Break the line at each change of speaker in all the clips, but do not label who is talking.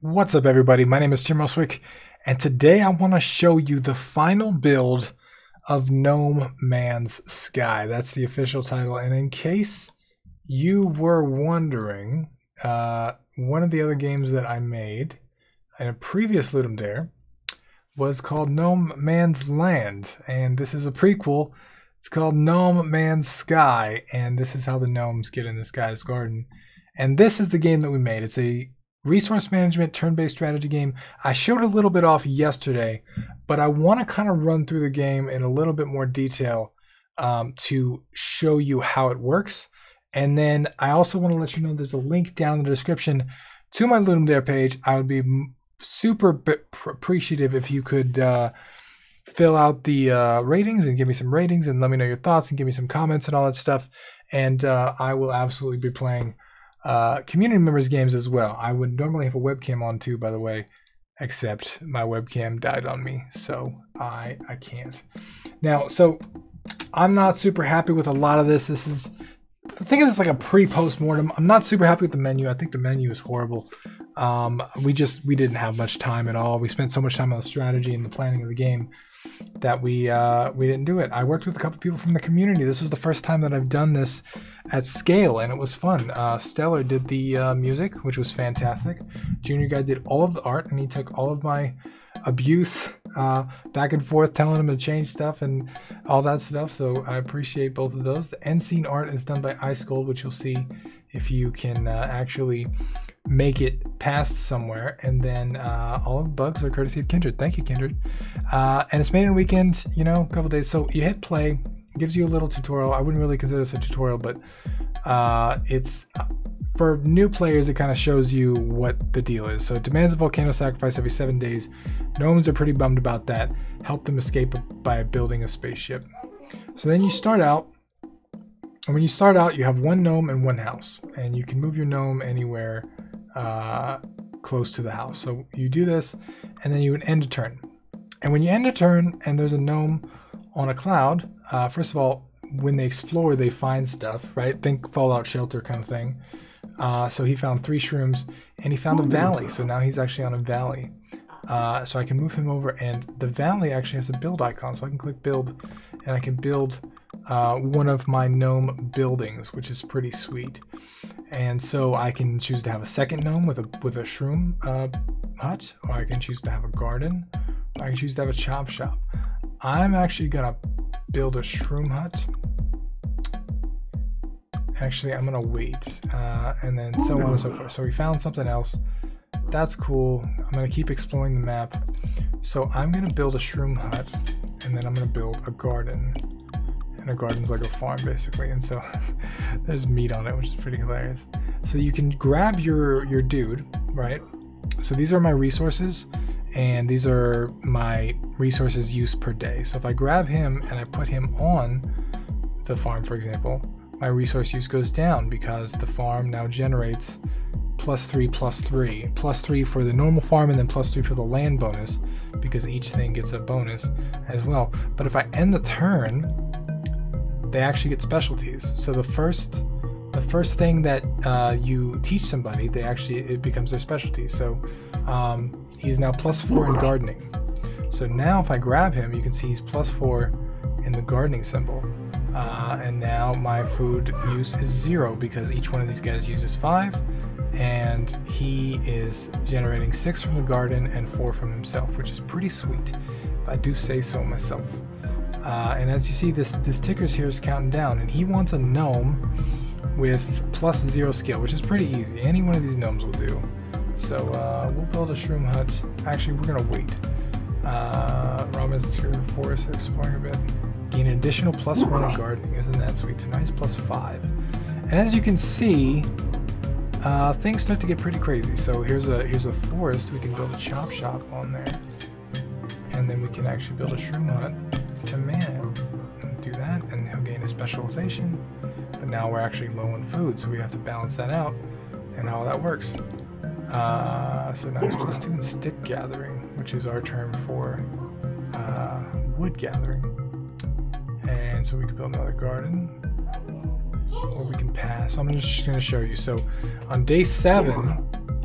What's up, everybody? My name is Tim Roswick, and today I want to show you the final build of Gnome Man's Sky. That's the official title. And in case you were wondering, one of the other games that I made in a previous Ludum Dare was called Gnome Man's Land, and this is a prequel. It's called Gnome Man's Sky, and this is how the gnomes get in this guy's garden. And this is the game that we made. It's a resource management turn-based strategy game. I showed a little bit off yesterday, but I want to kind of run through the game in a little bit more detail to show you how it works. And then I also want to let you know there's a link down in the description to my Ludum Dare page. I would be super appreciative if you could fill out the ratings and give me some ratings and let me know your thoughts and give me some comments and all that stuff. And I will absolutely be playing community members games as well. I would normally have a webcam on too, by the way, except my webcam died on me, so I can't. Now, so I'm not super happy with a lot of this. Think of this like a pre-post-mortem. I'm not super happy with the menu. I think the menu is horrible. We didn't have much time at all. We spent so much time on the strategy and the planning of the game that we didn't do it. I worked with a couple people from the community. This was the first time that I've done this at scale, and it was fun. Stellar did the music, which was fantastic. Junior Guy did all of the art, and he took all of my abuse back and forth, telling him to change stuff and all that stuff. So I appreciate both of those. The end scene art is done by Ice Gold, which you'll see if you can actually make it past somewhere. And then all of the bugs are courtesy of Kindred. Thank you, Kindred. And it's made in a weekend, you know, a couple days. So you hit play, it gives you a little tutorial. I wouldn't really consider this a tutorial, but it's for new players. It kind of shows you what the deal is. So it demands a volcano sacrifice every 7 days. Gnomes are pretty bummed about that. Help them escape by building a spaceship. So then you start out. And when you start out, you have one gnome and one house, and you can move your gnome anywhere close to the house. So you do this, and then you would end a turn. And when you end a turn and there's a gnome on a cloud, first of all, when they explore, they find stuff, right? Think Fallout Shelter kind of thing. So he found 3 shrooms, and he found a valley. So now he's actually on a valley. So I can move him over, and the valley actually has a build icon. So I can click build, and I can build one of my gnome buildings, which is pretty sweet. And so I can choose to have a second gnome with a shroom hut, or I can choose to have a garden, or I can choose to have a chop shop. I'm actually gonna build a shroom hut. Actually, I'm gonna wait, and then so on and so forth. So we found something else. That's cool. I'm gonna keep exploring the map. So I'm gonna build a shroom hut, and then I'm gonna build a garden. And a garden's like a farm, basically. And so there's meat on it, which is pretty hilarious. So you can grab your dude, right? So these are my resources, and these are my resources used per day. So if I grab him and I put him on the farm, for example, my resource use goes down because the farm now generates +3, +3. +3 for the normal farm, and then +3 for the land bonus, because each thing gets a bonus as well. But if I end the turn, they actually get specialties. So the first thing that you teach somebody, it becomes their specialty. So he's now +4 in gardening. So now if I grab him, you can see he's +4 in the gardening symbol. And now my food use is 0 because each one of these guys uses 5, and he is generating 6 from the garden and 4 from himself, which is pretty sweet, if I do say so myself. And as you see, this ticker's here is counting down, and he wants a gnome with +0 skill, which is pretty easy. Any one of these gnomes will do. So we'll build a shroom hut. Actually, we're gonna wait. Rama's here, forest, exploring a bit. Gain an additional +1 in gardening. Isn't that sweet? So now he's +5. And as you can see, things start to get pretty crazy. So here's a forest. We can build a chop shop on there, and then we can actually build a shroom hut to man. Do that, and he'll gain a specialization. But now we're actually low on food, so we have to balance that out, and how that works. So now he's +2 in stick gathering, which is our term for wood gathering. And so we can build another garden, or we can pass. So I'm just going to show you. So on day 7,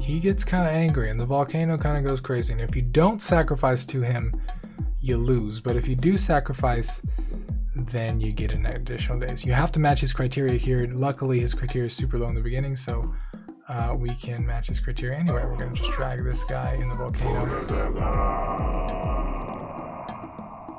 he gets kind of angry and the volcano kind of goes crazy. And if you don't sacrifice to him, you lose. But if you do sacrifice, then you get an additional day. So you have to match his criteria here. Luckily, his criteria is super low in the beginning, so we can match his criteria anyway. We're going to just drag this guy in the volcano.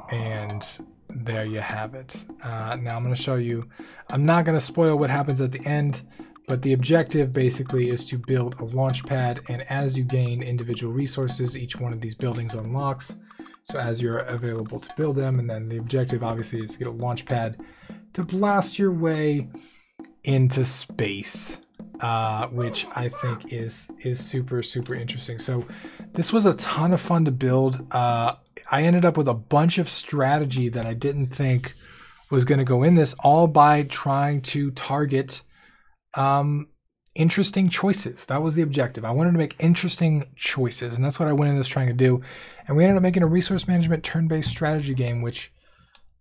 And there you have it. Now I'm going to show you. I'm not going to spoil what happens at the end, but the objective basically is to build a launch pad, and as you gain individual resources, each one of these buildings unlocks. So as you're available to build them, and then the objective obviously is to get a launch pad to blast your way into space, which I think is super, super interesting. So this was a ton of fun to build. I ended up with a bunch of strategy that I didn't think was going to go in this, all by trying to target interesting choices. That was the objective. I wanted to make interesting choices, and that's what I went in this trying to do. And we ended up making a resource management turn-based strategy game, which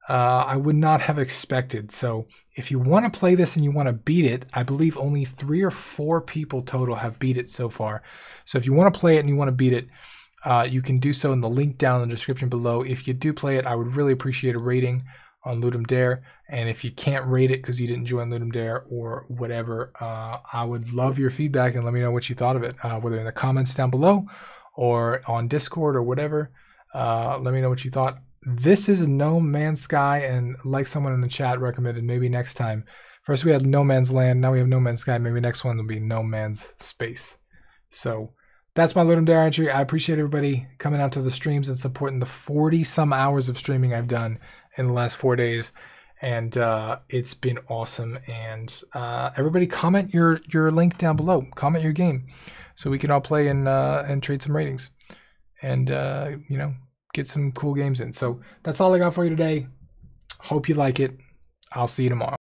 I would not have expected. So if you want to play this and you want to beat it, I believe only 3 or 4 people total have beat it so far. So if you want to play it and you want to beat it, you can do so in the link down in the description below. If you do play it, I would really appreciate a rating on Ludum Dare. And if you can't rate it because you didn't join Ludum Dare or whatever, I would love your feedback and let me know what you thought of it, whether in the comments down below or on Discord or whatever. Let me know what you thought. This is No Man's Sky, and like someone in the chat recommended, maybe next time. First we had No Man's Land, now we have No Man's Sky. Maybe next one will be No Man's Space. So that's my Ludum Dare entry. I appreciate everybody coming out to the streams and supporting the 40-some hours of streaming I've done in the last 4 days. And it's been awesome. And everybody comment your link down below. Comment your game so we can all play and trade some ratings. And, you know, get some cool games in. So that's all I got for you today. Hope you like it. I'll see you tomorrow.